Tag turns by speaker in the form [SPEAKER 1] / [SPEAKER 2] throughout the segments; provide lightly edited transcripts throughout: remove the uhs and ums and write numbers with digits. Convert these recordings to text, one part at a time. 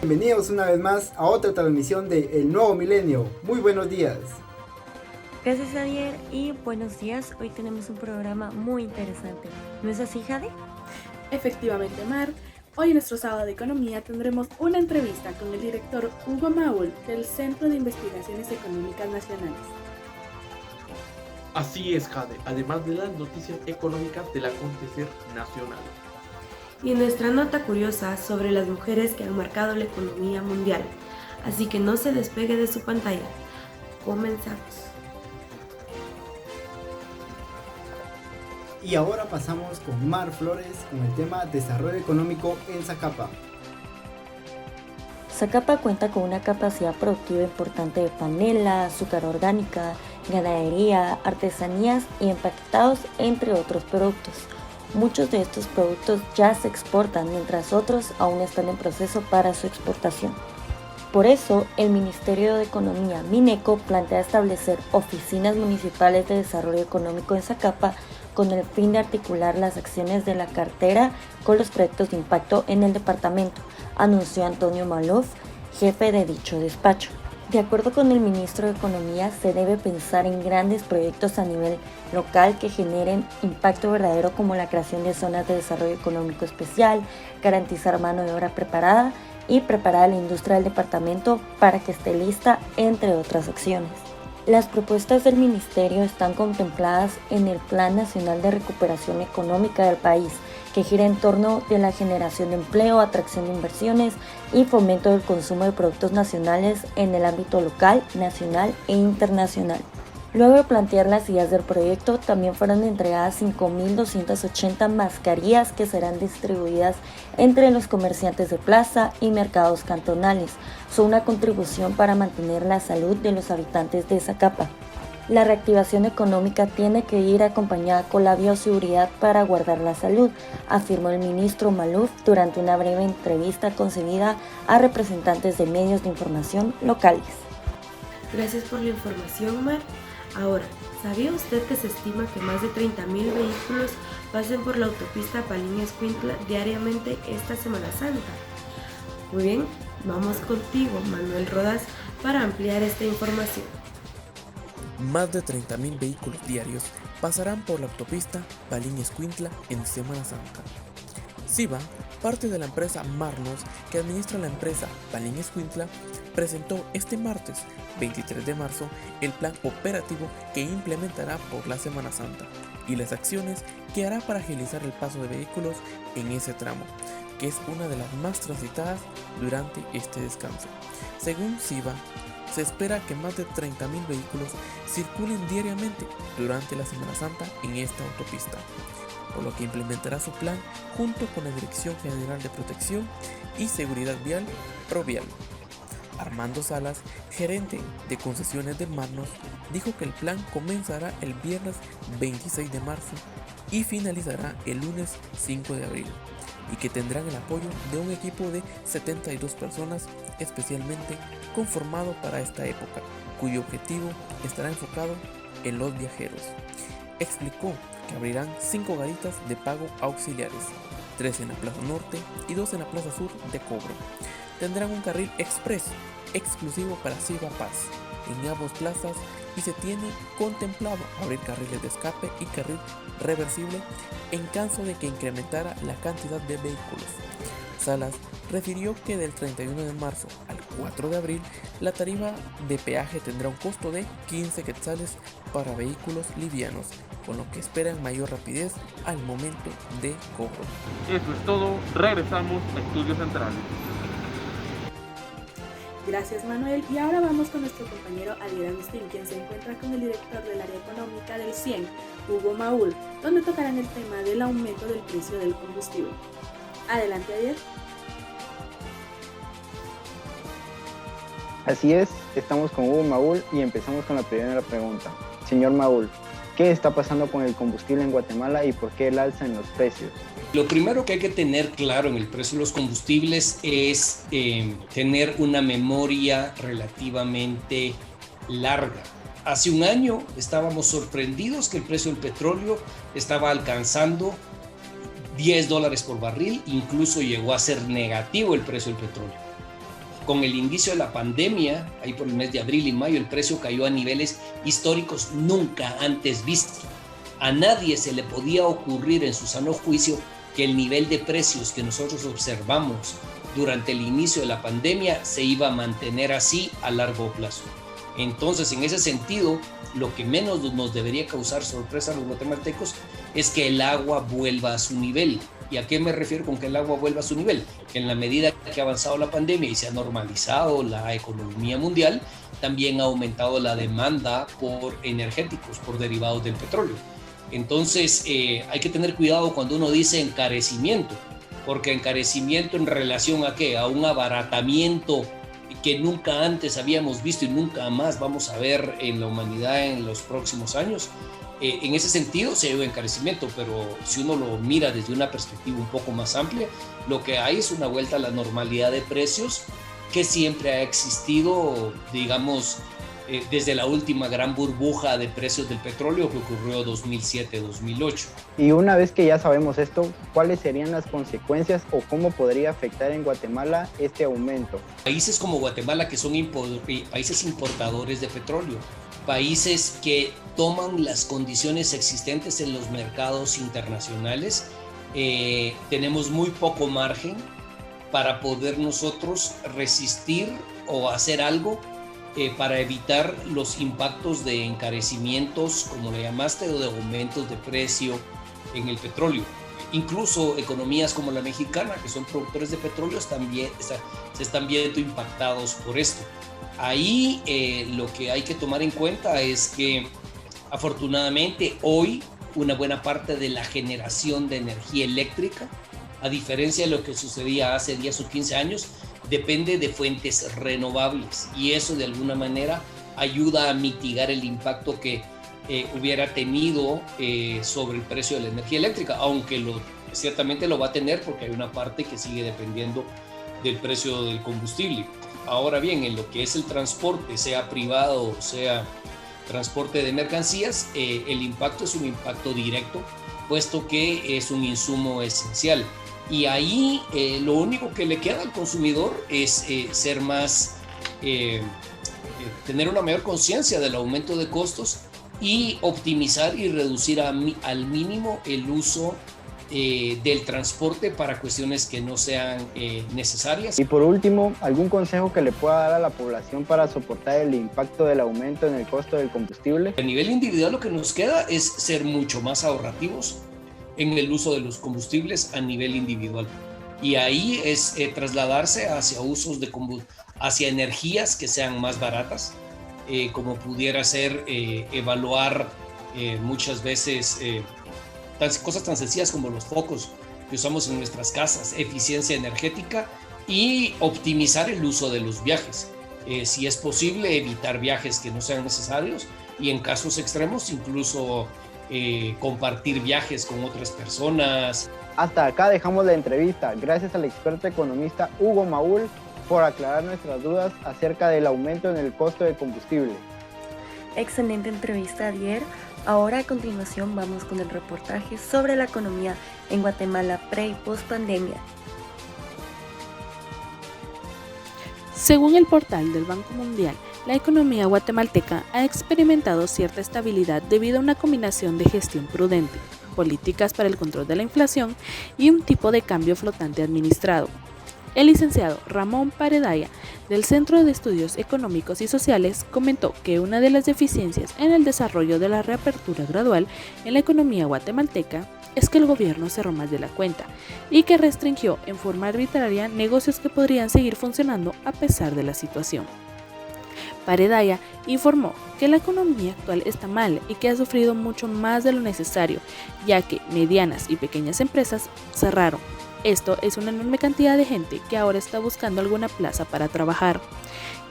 [SPEAKER 1] Bienvenidos una vez más a otra transmisión de El Nuevo Milenio. Muy buenos días.
[SPEAKER 2] Gracias, Javier, y buenos días. Hoy tenemos un programa muy interesante. ¿No es así, Jade?
[SPEAKER 3] Efectivamente, Mar. Hoy en nuestro sábado de economía tendremos una entrevista con el director Hugo Maúl del Centro de Investigaciones Económicas Nacionales.
[SPEAKER 4] Así es, Jade, además de las noticias económicas del acontecer nacional.
[SPEAKER 5] Y nuestra nota curiosa sobre las mujeres que han marcado la economía mundial. Así que no se despegue de su pantalla. Comenzamos.
[SPEAKER 1] Y ahora pasamos con Mar Flores con el tema Desarrollo Económico en Zacapa.
[SPEAKER 2] Zacapa cuenta con una capacidad productiva importante de panela, azúcar orgánica, ganadería, artesanías y empaquetados, entre otros productos. Muchos de estos productos ya se exportan, mientras otros aún están en proceso para su exportación. Por eso, el Ministerio de Economía, Mineco, plantea establecer oficinas municipales de desarrollo económico en Zacapa con el fin de articular las acciones de la cartera con los proyectos de impacto en el departamento, anunció Antonio Maluf, jefe de dicho despacho. De acuerdo con el ministro de Economía, se debe pensar en grandes proyectos a nivel local que generen impacto verdadero, como la creación de zonas de desarrollo económico especial, garantizar mano de obra preparada y preparar la industria del departamento para que esté lista, entre otras acciones. Las propuestas del ministerio están contempladas en el Plan Nacional de Recuperación Económica del país, que gira en torno de la generación de empleo, atracción de inversiones y fomento del consumo de productos nacionales en el ámbito local, nacional e internacional. Luego de plantear las ideas del proyecto, también fueron entregadas 5.280 mascarillas que serán distribuidas entre los comerciantes de plaza y mercados cantonales. Son una contribución para mantener la salud de los habitantes de Zacapa. La reactivación económica tiene que ir acompañada con la bioseguridad para guardar la salud, afirmó el ministro Maluf durante una breve entrevista concedida a representantes de medios de información locales.
[SPEAKER 5] Gracias por la información, Mar. Ahora, ¿sabía usted que se estima que más de 30.000 vehículos pasen por la autopista Palín-Escuintla diariamente esta Semana Santa? Muy bien, vamos contigo, Manuel Rodas, para ampliar esta información.
[SPEAKER 6] Más de 30.000 vehículos diarios pasarán por la autopista Palín-Escuintla en Semana Santa. Siva, parte de la empresa Marnos que administra la empresa Palín-Escuintla, presentó este martes 23 de marzo el plan operativo que implementará por la Semana Santa y las acciones que hará para agilizar el paso de vehículos en ese tramo, que es una de las más transitadas durante este descanso. Según Siva, se espera que más de 30.000 vehículos circulen diariamente durante la Semana Santa en esta autopista, por lo que implementará su plan junto con la Dirección General de Protección y Seguridad Vial, Provial. Armando Salas, gerente de concesiones de Marnos, dijo que el plan comenzará el viernes 26 de marzo y finalizará el lunes 5 de abril, y que tendrán el apoyo de un equipo de 72 personas especialmente conformado para esta época, cuyo objetivo estará enfocado en los viajeros. Explicó que abrirán 5 garitas de pago auxiliares, 3 en la Plaza Norte y 2 en la Plaza Sur de cobro. Tendrán un carril express exclusivo para Siva Paz en ambas plazas y se tiene contemplado abrir carriles de escape y carril reversible en caso de que incrementara la cantidad de vehículos. Salas refirió que del 31 de marzo al 4 de abril la tarifa de peaje tendrá un costo de 15 quetzales para vehículos livianos, con lo que esperan mayor rapidez al momento de cobro.
[SPEAKER 4] Eso es todo, regresamos a Estudios Centrales.
[SPEAKER 3] Gracias, Manuel. Y ahora vamos con nuestro compañero Adiel Agustín, quien se encuentra con el director del área económica del CIEN, Hugo Maúl, donde tocarán el tema del aumento del precio del combustible. Adelante, Adiel.
[SPEAKER 7] Así es, estamos con Hugo Maúl y empezamos con la primera pregunta. Señor Maúl, ¿qué está pasando con el combustible en Guatemala y por qué el alza en los precios?
[SPEAKER 8] Lo primero que hay que tener claro en el precio de los combustibles es tener una memoria relativamente larga. Hace un año estábamos sorprendidos que el precio del petróleo estaba alcanzando $10 por barril, incluso llegó a ser negativo el precio del petróleo. Con el inicio de la pandemia, ahí por el mes de abril y mayo, el precio cayó a niveles históricos nunca antes vistos. A nadie se le podía ocurrir en su sano juicio que el nivel de precios que nosotros observamos durante el inicio de la pandemia se iba a mantener así a largo plazo. Entonces, en ese sentido, lo que menos nos debería causar sorpresa a los guatemaltecos es que el agua vuelva a su nivel. ¿Y a qué me refiero con que el agua vuelva a su nivel? Que en la medida que ha avanzado la pandemia y se ha normalizado la economía mundial, también ha aumentado la demanda por energéticos, por derivados del petróleo. Entonces, hay que tener cuidado cuando uno dice encarecimiento, porque encarecimiento en relación a ¿qué? A un abaratamiento que nunca antes habíamos visto y nunca más vamos a ver en la humanidad en los próximos años. En ese sentido se ve encarecimiento, pero si uno lo mira desde una perspectiva un poco más amplia, lo que hay es una vuelta a la normalidad de precios que siempre ha existido, digamos, desde la última gran burbuja de precios del petróleo que ocurrió 2007-2008.
[SPEAKER 7] Y una vez que ya sabemos esto, ¿cuáles serían las consecuencias o cómo podría afectar en Guatemala este aumento?
[SPEAKER 8] Países como Guatemala, que son países importadores de petróleo, países que toman las condiciones existentes en los mercados internacionales, tenemos muy poco margen para poder nosotros resistir o hacer algo para evitar los impactos de encarecimientos, como le llamaste, o de aumentos de precio en el petróleo. Incluso economías como la mexicana, que son productores de petróleo, también se están viendo impactados por esto. Ahí lo que hay que tomar en cuenta es que afortunadamente hoy una buena parte de la generación de energía eléctrica, a diferencia de lo que sucedía hace 10 o 15 años, depende de fuentes renovables, y eso de alguna manera ayuda a mitigar el impacto que hubiera tenido sobre el precio de la energía eléctrica, aunque ciertamente lo va a tener porque hay una parte que sigue dependiendo del precio del combustible. Ahora bien, en lo que es el transporte, sea privado o sea transporte de mercancías, el impacto es un impacto directo, puesto que es un insumo esencial. Y ahí lo único que le queda al consumidor es tener una mayor conciencia del aumento de costos y optimizar y reducir al mínimo el uso del transporte para cuestiones que no sean necesarias.
[SPEAKER 7] Y por último, ¿algún consejo que le pueda dar a la población para soportar el impacto del aumento en el costo del combustible?
[SPEAKER 8] A nivel individual, lo que nos queda es ser mucho más ahorrativos en el uso de los combustibles a nivel individual. Y ahí es trasladarse hacia usos hacia energías que sean más baratas, como pudiera ser evaluar muchas veces cosas tan sencillas como los focos que usamos en nuestras casas, eficiencia energética y optimizar el uso de los viajes. Si es posible, evitar viajes que no sean necesarios y en casos extremos incluso compartir viajes con otras personas.
[SPEAKER 7] Hasta acá dejamos la entrevista. Gracias al experto economista Hugo Maúl por aclarar nuestras dudas acerca del aumento en el costo de combustible.
[SPEAKER 2] Excelente entrevista, Adier. Ahora a continuación vamos con el reportaje sobre la economía en Guatemala pre y post pandemia.
[SPEAKER 3] Según el portal del Banco Mundial, la economía guatemalteca ha experimentado cierta estabilidad debido a una combinación de gestión prudente, políticas para el control de la inflación y un tipo de cambio flotante administrado. El licenciado Ramón Paredaya, del Centro de Estudios Económicos y Sociales, comentó que una de las deficiencias en el desarrollo de la reapertura gradual en la economía guatemalteca es que el gobierno cerró más de la cuenta y que restringió en forma arbitraria negocios que podrían seguir funcionando a pesar de la situación. Paredaya informó que la economía actual está mal y que ha sufrido mucho más de lo necesario, ya que medianas y pequeñas empresas cerraron. Esto es una enorme cantidad de gente que ahora está buscando alguna plaza para trabajar.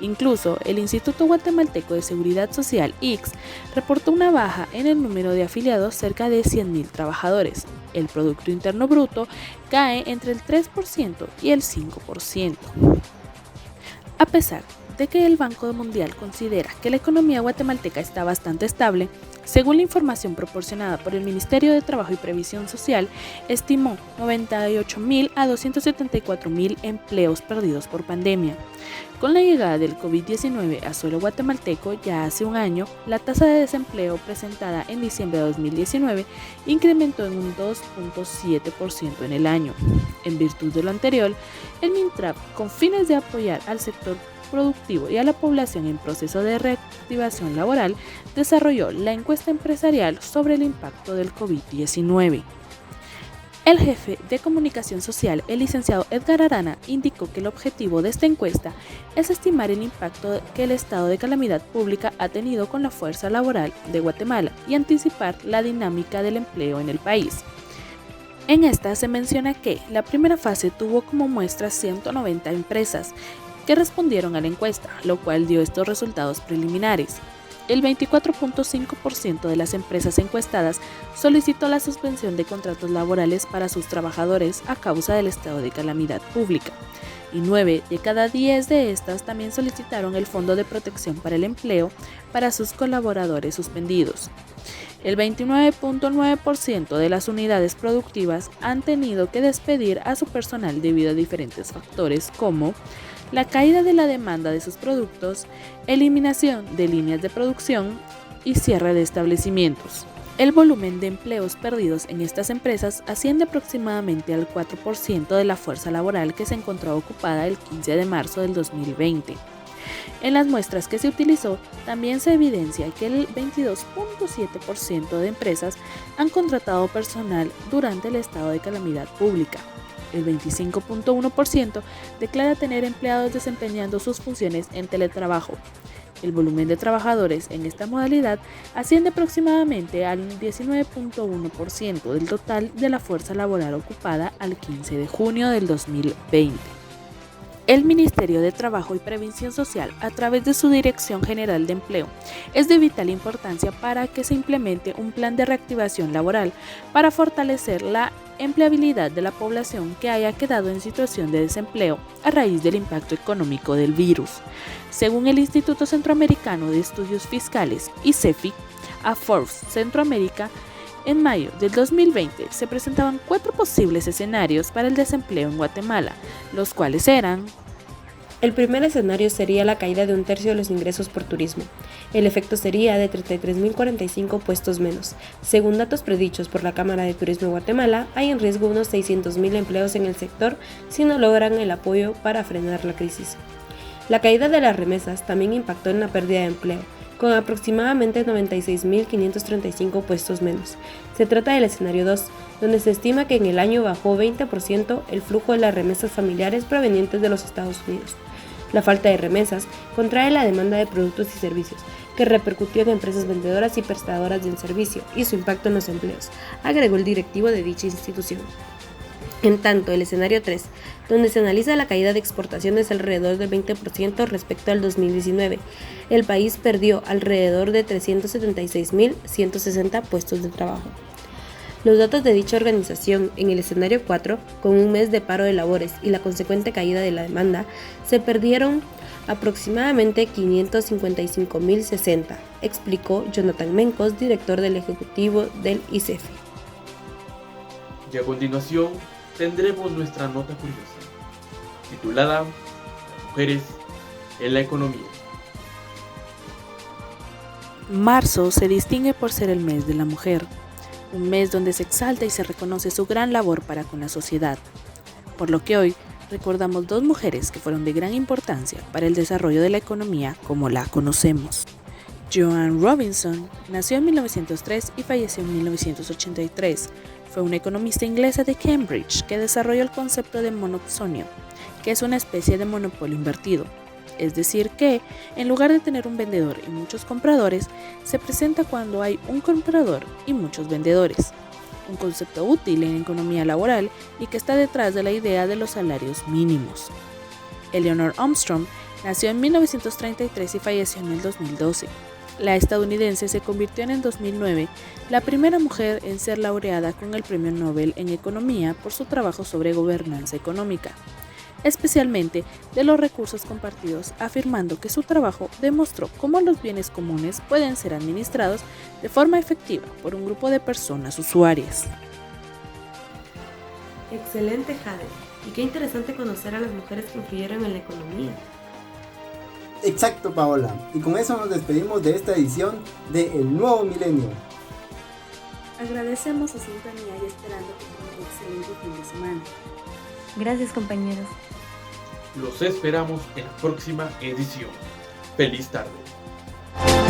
[SPEAKER 3] Incluso el Instituto Guatemalteco de Seguridad Social, IX, reportó una baja en el número de afiliados cerca de 100,000 trabajadores. El Producto Interno Bruto cae entre el 3% y el 5%. A pesar de que el Banco Mundial considera que la economía guatemalteca está bastante estable, según la información proporcionada por el Ministerio de Trabajo y Previsión Social, estimó 98.000 a 274.000 empleos perdidos por pandemia. Con la llegada del COVID-19 a suelo guatemalteco ya hace un año, la tasa de desempleo presentada en diciembre de 2019 incrementó en un 2.7% en el año. En virtud de lo anterior, el MINTRAP, con fines de apoyar al sector productivo y a la población en proceso de reactivación laboral, desarrolló la encuesta empresarial sobre el impacto del COVID-19. El jefe de comunicación social, el licenciado Edgar Arana, indicó que el objetivo de esta encuesta es estimar el impacto que el estado de calamidad pública ha tenido con la fuerza laboral de Guatemala y anticipar la dinámica del empleo en el país. En esta se menciona que la primera fase tuvo como muestra 190 empresas que respondieron a la encuesta, lo cual dio estos resultados preliminares. El 24.5% de las empresas encuestadas solicitó la suspensión de contratos laborales para sus trabajadores a causa del estado de calamidad pública, y 9 de cada 10 de estas también solicitaron el Fondo de Protección para el Empleo para sus colaboradores suspendidos. El 29.9% de las unidades productivas han tenido que despedir a su personal debido a diferentes factores como la caída de la demanda de sus productos, eliminación de líneas de producción y cierre de establecimientos. El volumen de empleos perdidos en estas empresas asciende aproximadamente al 4% de la fuerza laboral que se encontraba ocupada el 15 de marzo del 2020. En las muestras que se utilizó, también se evidencia que el 22.7% de empresas han contratado personal durante el estado de calamidad pública. El 25.1% declara tener empleados desempeñando sus funciones en teletrabajo. El volumen de trabajadores en esta modalidad asciende aproximadamente al 19.1% del total de la fuerza laboral ocupada al 15 de junio del 2020. El Ministerio de Trabajo y Previsión Social, a través de su Dirección General de Empleo, es de vital importancia para que se implemente un plan de reactivación laboral para fortalecer la empleabilidad de la población que haya quedado en situación de desempleo a raíz del impacto económico del virus. Según el Instituto Centroamericano de Estudios Fiscales, ICEFI, a Forbes Centroamérica, en mayo del 2020 se presentaban 4 posibles escenarios para el desempleo en Guatemala, los cuales eran:
[SPEAKER 5] el primer escenario sería la caída de 1/3 de los ingresos por turismo. El efecto sería de 33.045 puestos menos. Según datos predichos por la Cámara de Turismo de Guatemala, hay en riesgo unos 600.000 empleos en el sector si no logran el apoyo para frenar la crisis. La caída de las remesas también impactó en la pérdida de empleo, con aproximadamente 96.535 puestos menos. Se trata del escenario 2, donde se estima que en el año bajó 20% el flujo de las remesas familiares provenientes de los Estados Unidos. La falta de remesas contrae la demanda de productos y servicios, que repercutió en empresas vendedoras y prestadoras del servicio y su impacto en los empleos, agregó el directivo de dicha institución. En tanto, el escenario 3, donde se analiza la caída de exportaciones alrededor del 20% respecto al 2019, el país perdió alrededor de 376.160 puestos de trabajo. Los datos de dicha organización en el escenario 4, con un mes de paro de labores y la consecuente caída de la demanda, se perdieron aproximadamente 555.060, explicó Jonathan Mencos, director del Ejecutivo del ICEFI.
[SPEAKER 4] Y a continuación tendremos nuestra nota curiosa, titulada Mujeres en la economía.
[SPEAKER 3] Marzo se distingue por ser el mes de la mujer, un mes donde se exalta y se reconoce su gran labor para con la sociedad, por lo que hoy recordamos 2 mujeres que fueron de gran importancia para el desarrollo de la economía como la conocemos. Joanne Robinson nació en 1903 y falleció en 1983. Fue una economista inglesa de Cambridge que desarrolló el concepto de monopsonio, que es una especie de monopolio invertido. Es decir que, en lugar de tener un vendedor y muchos compradores, se presenta cuando hay un comprador y muchos vendedores. Un concepto útil en economía laboral y que está detrás de la idea de los salarios mínimos. Eleanor Armstrong nació en 1933 y falleció en el 2012. La estadounidense se convirtió en el 2009 la primera mujer en ser laureada con el Premio Nobel en Economía por su trabajo sobre gobernanza económica. especialmente de los recursos compartidos, afirmando que su trabajo demostró cómo los bienes comunes pueden ser administrados de forma efectiva por un grupo de personas usuarias.
[SPEAKER 5] Excelente, Jade. Y qué interesante conocer a las mujeres que influyeron en la economía.
[SPEAKER 1] Exacto, Paola. Y con eso nos despedimos de esta edición de El Nuevo Milenio.
[SPEAKER 3] Agradecemos su sintonía y esperando que tengan un excelente fin de semana.
[SPEAKER 2] Gracias, compañeros.
[SPEAKER 4] Los esperamos en la próxima edición. ¡Feliz tarde!